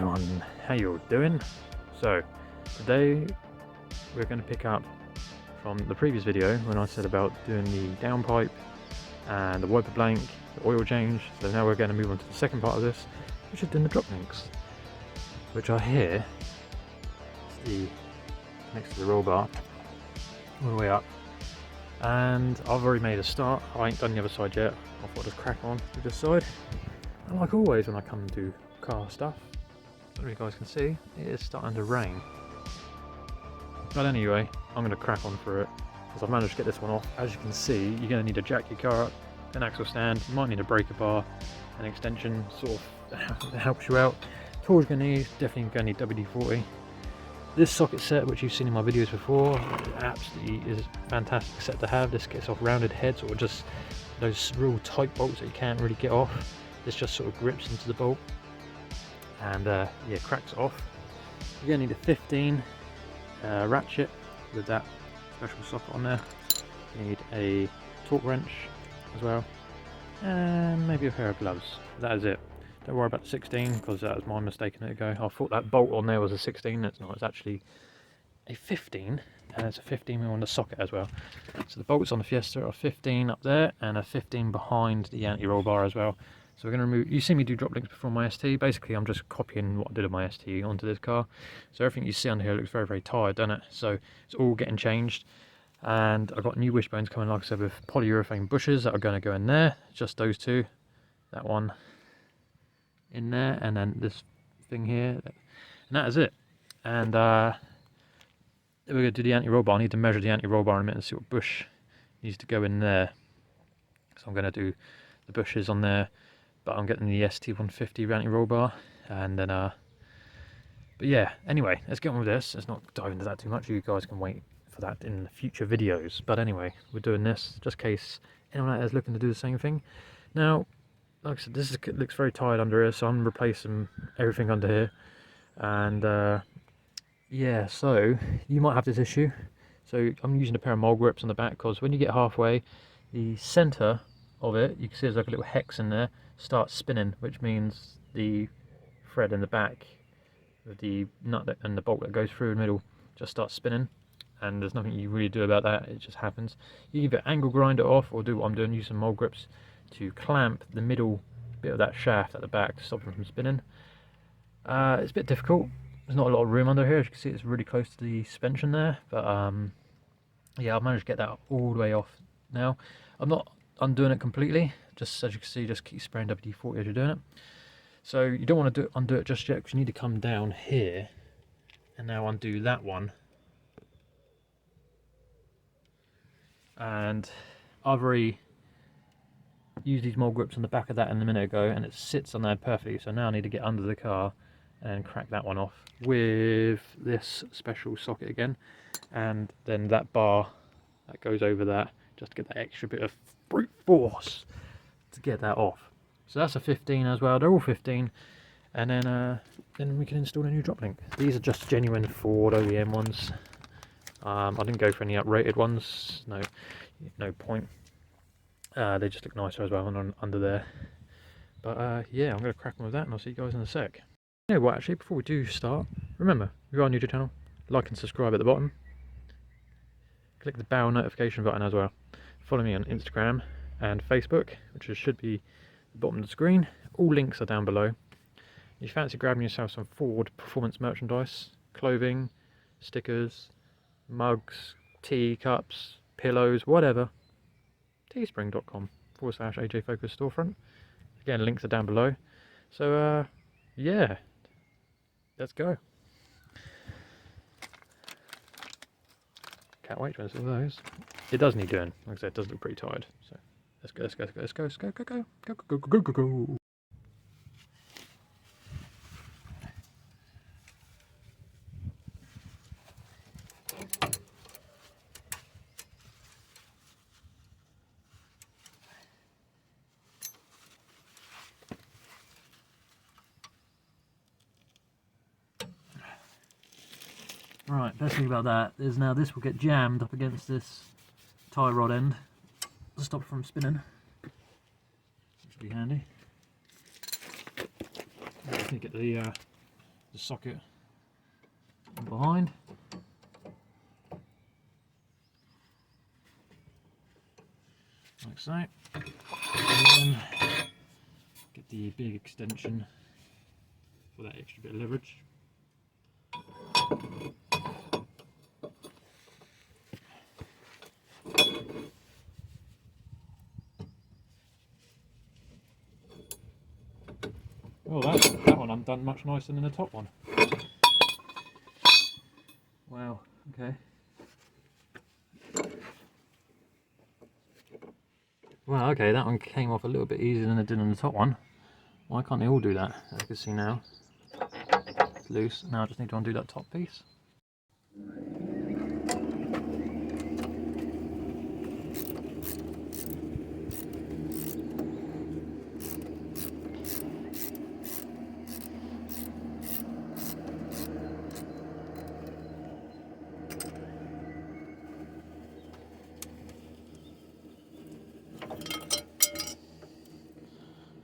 everyone, how you all doing? So today we're going to pick up from the previous video when I said about doing the downpipe and the wiper blank, the oil change. So now we're going to move on to the second part of this, which is doing the drop links, which are here. It's next to the roll bar all the way up, and I've already made a start. I ain't done the other side yet. I thought I'd just crack on with this side, and like always when I come to do car stuff, as you guys can see, it is starting to rain. But anyway, I'm going to crack on for it because I've managed to get this one off. As you can see, you're going to need to jack your car up, an axle stand, you might need a breaker bar, an extension sort of helps you out. Tools you're going to need, definitely going to need WD-40. This socket set, which you've seen in my videos before, absolutely is a fantastic set to have. This gets off rounded heads or just those real tight bolts that you can't really get off. This just sort of grips into the bolt and yeah, cracks off. You're going to need a 15 ratchet with that special socket on there. You need a torque wrench as well, and maybe a pair of gloves. That is it. Don't worry about the 16 because that was my mistake a minute ago. I thought that bolt on there was a 16. It's not. It's actually a 15, and it's a 15mm on the socket as well. So the bolts on the Fiesta are 15 up there and a 15 behind the anti-roll bar as well. So we're going to remove. You see me do drop links before my ST. Basically, I'm just copying what I did on my ST onto this car. So everything you see on here looks very, very tired, doesn't it? So it's all getting changed. And I've got new wishbones coming, like I said, with polyurethane bushes that are going to go in there. Just those two. That one in there, and then this thing here, and that is it. And we're going to do the anti-roll bar. I need to measure the anti-roll bar in a minute and see what bush needs to go in there. So I'm going to do the bushes on there, but I'm getting the ST150 anti-roll bar, and then but yeah, anyway, let's get on with this. Let's not dive into that too much. You guys can wait for that in future videos. But anyway, we're doing this just in case anyone out there is looking to do the same thing. Now, like I said, this looks very tired under here, so I'm replacing everything under here. And yeah, so you might have this issue. So I'm using a pair of mole grips on the back because when you get halfway, the center of it, you can see there's like a little hex in there, starts spinning, which means the thread in the back with the nut and the bolt that goes through the middle just starts spinning, and there's nothing you really do about that. It just happens. You either angle grind it off or do what I'm doing, use some mole grips to clamp the middle bit of that shaft at the back to stop it from spinning. It's a bit difficult. There's not a lot of room under here. As you can see, it's really close to the suspension there, but yeah, I've managed to get that all the way off now. I'm not undoing it completely, just as you can see, just keep spraying WD-40 as you're doing it. So you don't want to undo it just yet because you need to come down here and now undo that one. And I've already used these mole grips on the back of that a minute ago, and it sits on there perfectly. So now I need to get under the car and crack that one off with this special socket again, and then that bar that goes over that, just to get that extra bit of brute force to get that off. So that's a 15 as well. They're all 15, and then we can install a new drop link. These are just genuine Ford OEM ones. I didn't go for any uprated ones. No point. They just look nicer as well under there. But yeah, I'm going to crack on with that, and I'll see you guys in a sec. You know what, actually, before we do start, remember, if you are new to the channel, like and subscribe at the bottom. Click the bell notification button as well. Follow me on Instagram and Facebook, which should be at the bottom of the screen. All links are down below. If you fancy grabbing yourself some Ford performance merchandise, clothing, stickers, mugs, tea cups, pillows, whatever, teespring.com/AJ Focus storefront. Again, links are down below. So yeah, let's go. Can't wait to install those. It does need doing. Like I said, it does look pretty tired. So let's go, let's go, let's go, let's go, go, go, go, go, go, go, go, go. Right, best thing about that is now this will get jammed up against this tie rod end to stop it from spinning, which will be handy. I just need to get the the socket behind. Like so. And then get the big extension for that extra bit of leverage. Oh, that one undone much nicer than the top one. Wow, okay. Well, okay, that one came off a little bit easier than it did on the top one. Why can't they all do that? As you can see now, it's loose. Now I just need to undo that top piece.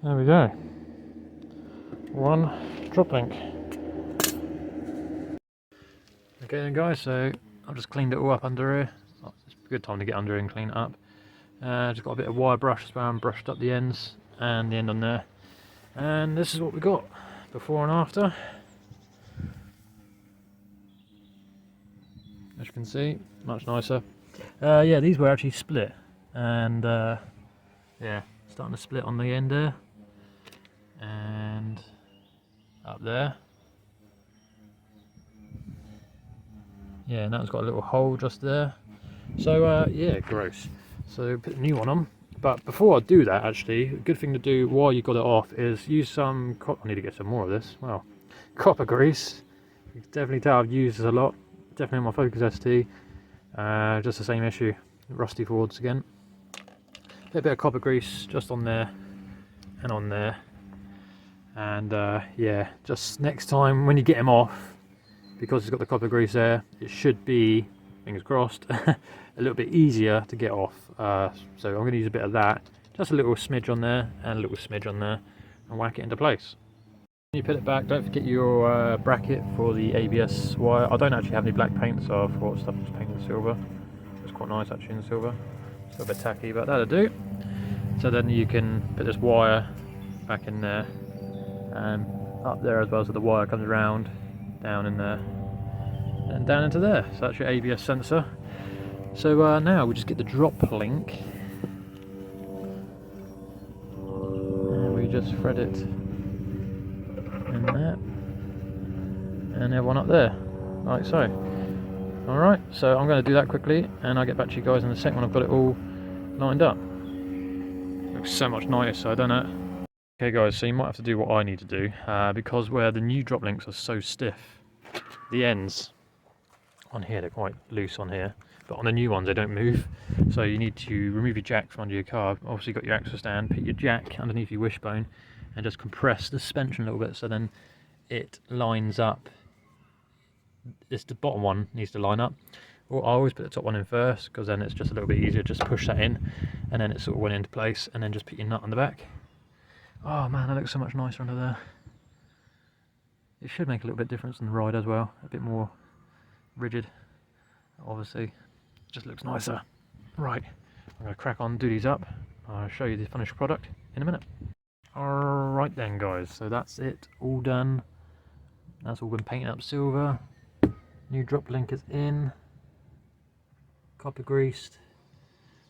There we go. One drop link. Okay then guys, so I've just cleaned it all up under here. Oh, it's a good time to get under here and clean it up. Just got a bit of wire brush as well and brushed up the ends and the end on there. And this is what we got before and after. As you can see, much nicer. Yeah, these were actually split, and yeah, starting to split on the end there and up there. Yeah, and that one's got a little hole just there. So yeah, gross. So put a new one on. But before I do that, actually, a good thing to do while you got it off is use some. I need to get some more of this. Well, copper grease. You can definitely tell I've used this a lot. Definitely on my Focus ST. Just the same issue. Rusty forwards again. A bit of copper grease just on there and on there. And yeah, just next time when you get them off, because it's got the copper grease there, it should be, fingers crossed, a little bit easier to get off. So I'm going to use a bit of that, just a little smidge on there and a little smidge on there, and whack it into place. When you put it back, don't forget your bracket for the ABS wire. I don't actually have any black paint, so I thought stuff was painted silver. It's quite nice actually in silver. It's a little bit tacky, but that'll do. So then you can put this wire back in there and up there as well, so the wire comes around, down in there, and down into there. So that's your ABS sensor. So now we just get the drop link, and we just thread it in there, and everyone up there, like so. Alright, so I'm going to do that quickly, and I'll get back to you guys in a second when I've got it all lined up. Looks so much nicer, don't it? Okay guys, so you might have to do what I need to do, because where the new drop links are so stiff, the ends on here, they're quite loose on here, but on the new ones they don't move. So you need to remove your jack from under your car. Obviously got your axle stand, put your jack underneath your wishbone and just compress the suspension a little bit, so then it lines up. This, the bottom one needs to line up. Well, I always put the top one in first, because then it's just a little bit easier. Just push that in and then it sort of went into place, and then just put your nut on the back. Oh man, that looks so much nicer under there. It should make a little bit of difference in the ride as well, a bit more rigid, obviously. It just looks nicer. Right, I'm going to crack on, do these up. I'll show you the finished product in a minute. Alright then guys, so that's it, all done. That's all been painted up silver. New drop link is in. Copper greased.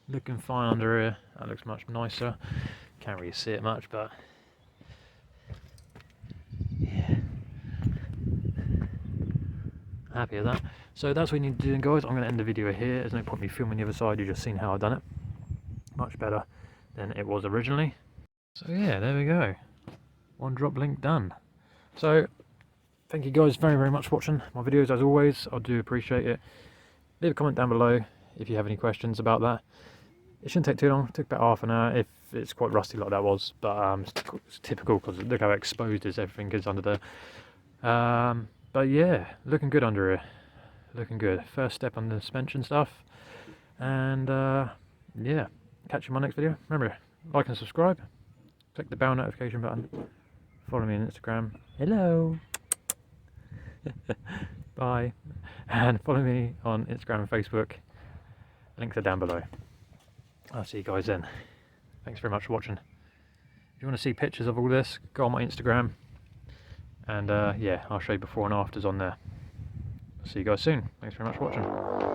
Looking fine under here. That looks much nicer. Can't really see it much, but yeah, happy with that. So that's what you need to do, guys. I'm going to end the video here. There's no point me filming the other side. You've just seen how I've done it. Much better than it was originally. So yeah, there we go. One drop link done. So thank you guys very, very much for watching my videos as always. I do appreciate it. Leave a comment down below if you have any questions about that. It shouldn't take too long. It took about half an hour if it's quite rusty like that was, but it's typical because look how exposed everything is under there. But yeah, looking good under here. Looking good. First step on the suspension stuff. And yeah, catch you in my next video. Remember, like and subscribe. Click the bell notification button. Follow me on Instagram. Hello. Bye. And follow me on Instagram and Facebook. Links are down below. I'll see you guys then. Thanks very much for watching. If you want to see pictures of all this, go on my Instagram. And yeah, I'll show you before and afters on there. See you guys soon. Thanks very much for watching.